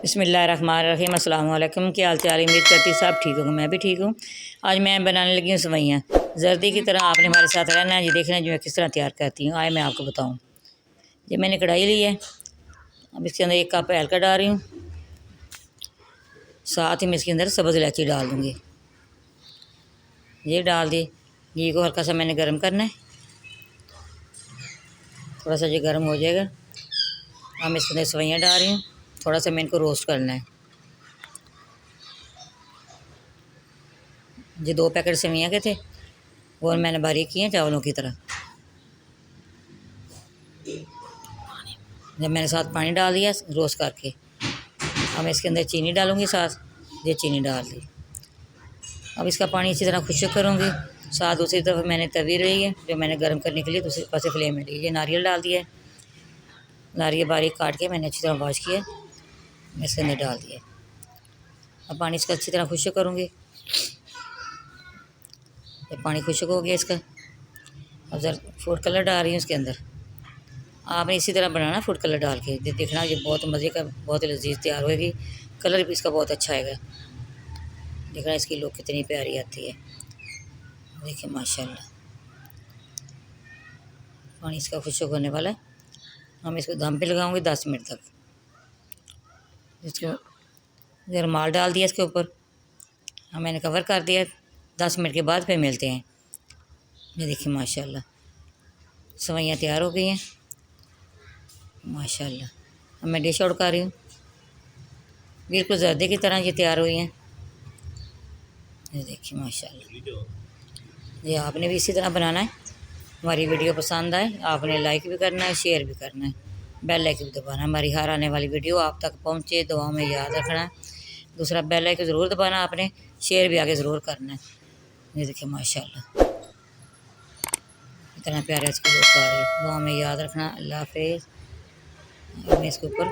बिस्मिल्लाहिर्रहमानिर्रहीम। अस्सलाम वालेकुम। क्या हाल चाल? उम्मीद करती सब ठीक होगा, मैं भी ठीक हूँ। आज मैं बनाने लगी हूँ सेवइयाँ जर्दी की तरह। आपने हमारे साथ रहना है, ये देखना जो मैं किस तरह तैयार करती हूँ। आए मैं आपको बताऊँ। ये मैंने कढ़ाई ली है, अब इसके अंदर 1 कप हल्का डाल रही हूँ, साथ ही मैं इसके अंदर सब्ज़ इलायची डाल दूँगी। ये डाल दी। घी को हल्का सा मैंने गर्म करना है, थोड़ा सा ये गर्म हो जाएगा। अब मैं इसके अंदर सेवइयाँ डाल रही हूँ, थोड़ा सा मैं इनको रोस्ट करना है। ये 2 पैकेट सेवइयाँ के थे, वो मैंने बारीक किए हैं चावलों की तरह। जब मैंने साथ पानी डाल दिया रोस्ट करके, अब मैं इसके अंदर चीनी डालूँगी साथ। ये चीनी डाल दी। अब इसका पानी अच्छी तरह खुश्क करूँगी। साथ दूसरी तरफ मैंने तवी रही है जो मैंने गर्म करने के लिए दूसरे पासे फ्लेम में ली। ये नारियल डाल दिया है, नारियल बारीक काट के मैंने अच्छी तरह वॉश किया, मैं इसके अंदर डाल दिया। अब पानी इसका अच्छी तरह खुश्क करूँगी। जब पानी खुश्क हो गया इसका, अब ज़रा फूड कलर डाल रही हूँ इसके अंदर। आपने इसी तरह बनाना फूड कलर डाल के, देखना ये बहुत मज़े का, बहुत लजीज तैयार होगी। कलर भी इसका बहुत अच्छा आएगा। देखना इसकी लुक कितनी प्यारी आती है, देखिए माशाल्लाह। पानी इसका खुश्क होने वाला है। हम इसको दम पे लगाऊंगे 10 मिनट तक। इसको रुमाल डाल दिया इसके ऊपर, हम मैंने कवर कर दिया। 10 मिनट के बाद फिर मिलते हैं। ये देखिए माशाल्लाह सेवइयाँ तैयार हो गई हैं माशाल्लाह। अब मैं डिश आउट कर रही हूँ। बिल्कुल जर्दे की तरह ये तैयार हुई हैं। ये देखिए माशाल्लाह। ये आपने भी इसी तरह बनाना है। हमारी वीडियो पसंद आए आपने लाइक भी करना है, शेयर भी करना है, बेल आइकन भी दबाना। हमारी हर आने वाली वीडियो आप तक पहुँचे, दुआ में याद रखना है। दूसरा बेल आइकन ज़रूर दबाना आपने, शेयर भी आगे ज़रूर करना है। ये देखिए माशाल्लाह इतना प्यारा इसकी लुक आ रही है। दुआ में याद रखना। अल्लाह हाफिज़। मैं इसके ऊपर